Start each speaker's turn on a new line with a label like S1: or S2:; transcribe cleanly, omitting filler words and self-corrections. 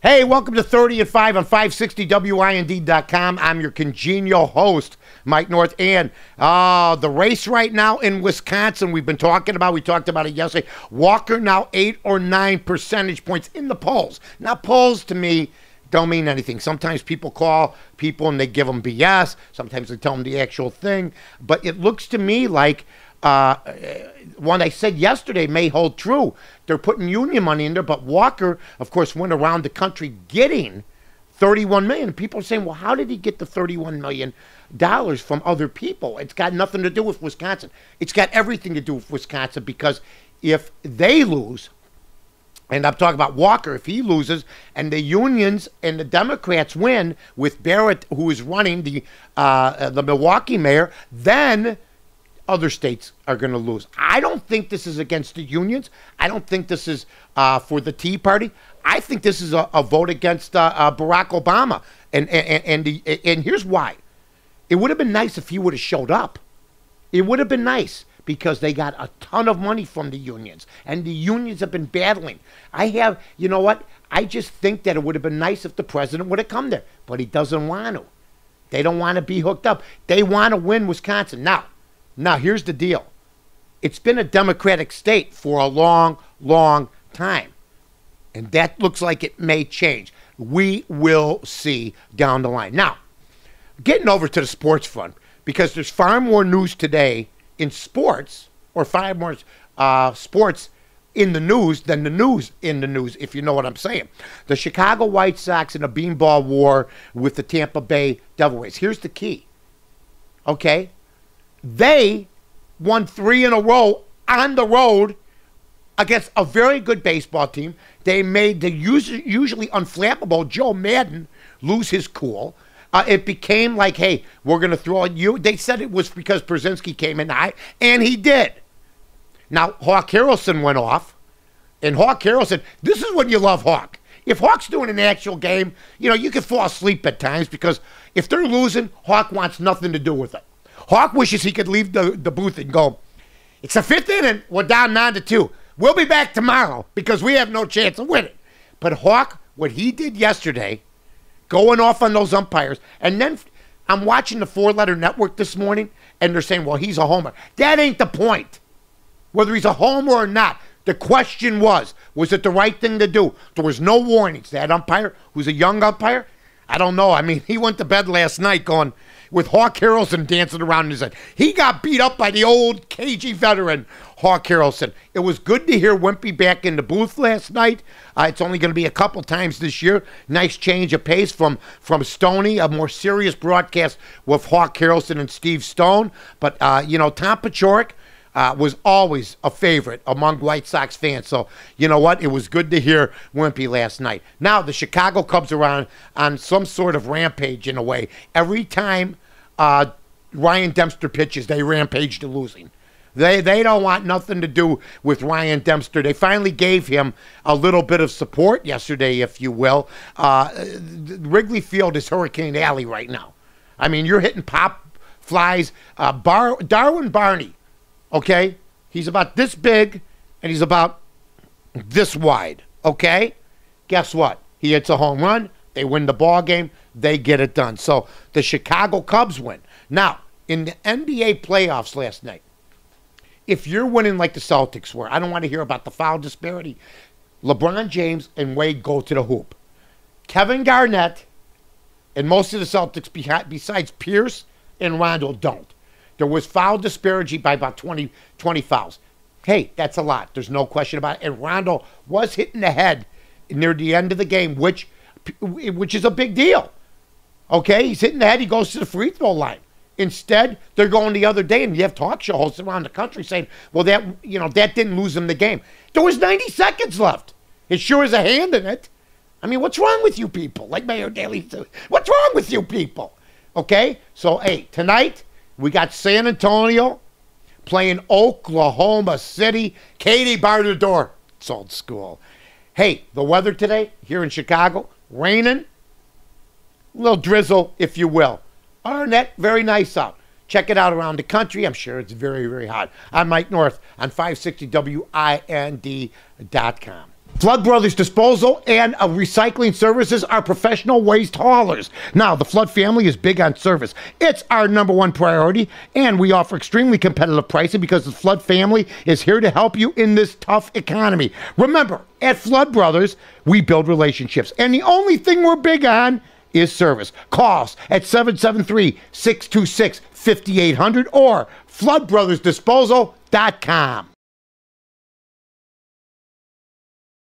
S1: Hey, welcome to 30 at 5 on 560WIND.com. I'm your congenial host, Mike North. And the race right now in Wisconsin, we talked about it yesterday. Walker now 8 or 9 percentage points in the polls. Now, polls to me don't mean anything. Sometimes people call people and they give them BS. Sometimes they tell them the actual thing. But it looks to me like what I said yesterday may hold true. They're putting union money in there, but Walker, of course, went around the country getting $31 million. And people are saying, well, how did he get the $31 million from other people? It's got nothing to do with Wisconsin. It's got everything to do with Wisconsin, because if they lose, and I'm talking about Walker, if he loses and the unions and the Democrats win with Barrett, who is running the Milwaukee mayor, then other states are going to lose. I don't think this is against the unions. I don't think this is for the Tea Party. I think this is a vote against Barack Obama. And here's why. It would have been nice if he would have showed up. It would have been nice, because they got a ton of money from the unions, and the unions have been battling. You know what? I just think that it would have been nice if the president would have come there, but he doesn't want to. They don't want to be hooked up. They want to win Wisconsin. Now, here's the deal. It's been a Democratic state for a long, long time, and that looks like it may change. We will see down the line. Now, getting over to the sports front, because there's far more news today in sports, or far more sports in the news than the news in the news, if you know what I'm saying. The Chicago White Sox in a beanball war with the Tampa Bay Devil Rays. Here's the key, okay? They won 3 in a row on the road against a very good baseball team. They made the usually unflappable Joe Madden lose his cool. It became like, hey, we're going to throw at you. They said it was because Brzezinski came in high, and he did. Now, Hawk Harrelson went off, and Hawk Harrelson, this is when you love Hawk. If Hawk's doing an actual game, you can fall asleep at times, because if they're losing, Hawk wants nothing to do with it. Hawk wishes he could leave the booth and go, it's the 5th inning, we're down 9-2. We'll be back tomorrow because we have no chance of winning. But Hawk, what he did yesterday, going off on those umpires, and then I'm watching the 4-letter network this morning, and they're saying, well, he's a homer. That ain't the point. Whether he's a homer or not, the question was it the right thing to do? There was no warnings. That umpire, who's a young umpire, I don't know. I mean, he went to bed last night going, with Hawk Harrelson dancing around in his head. He got beat up by the old cagey veteran, Hawk Harrelson. It was good to hear Wimpy back in the booth last night. It's only going to be a couple times this year. Nice change of pace from Stoney, a more serious broadcast with Hawk Harrelson and Steve Stone. But, Tom Paciorek was always a favorite among White Sox fans. So, you know what? It was good to hear Wimpy last night. Now, the Chicago Cubs are on some sort of rampage in a way. Every time Ryan Dempster pitches, they rampage to losing. They don't want nothing to do with Ryan Dempster. They finally gave him a little bit of support yesterday, if you will. Wrigley Field is Hurricane Alley right now. I mean, you're hitting pop flies. Darwin Barney, okay? He's about this big, and he's about this wide, okay? Guess what? He hits a home run. They win the ball game. They get it done. So the Chicago Cubs win. Now, in the NBA playoffs last night, if you're winning like the Celtics were, I don't want to hear about the foul disparity. LeBron James and Wade go to the hoop. Kevin Garnett and most of the Celtics, besides Pierce and Rondo, don't. There was foul disparity by about 20 fouls. Hey, that's a lot. There's no question about it. And Rondo was hitting the head near the end of the game, which is a big deal. Okay, he's hitting the head. He goes to the free throw line. Instead, they're going the other day, and you have talk show hosts around the country saying, well, that didn't lose them the game. There was 90 seconds left. It sure is a hand in it. I mean, what's wrong with you people? Like Mayor Daley said, what's wrong with you people? Okay, so, hey, tonight we got San Antonio playing Oklahoma City. Katie, bar the door. It's old school. Hey, the weather today here in Chicago, raining, a little drizzle, if you will. Arnett, very nice out. Check it out around the country. I'm sure it's very, very hot. I'm Mike North on 560WIND.com. Flood Brothers Disposal and Recycling Services are professional waste haulers. Now, the Flood family is big on service. It's our number one priority, and we offer extremely competitive pricing because the Flood family is here to help you in this tough economy. Remember, at Flood Brothers, we build relationships, and the only thing we're big on is service. Call us at 773-626-5800 or floodbrothersdisposal.com.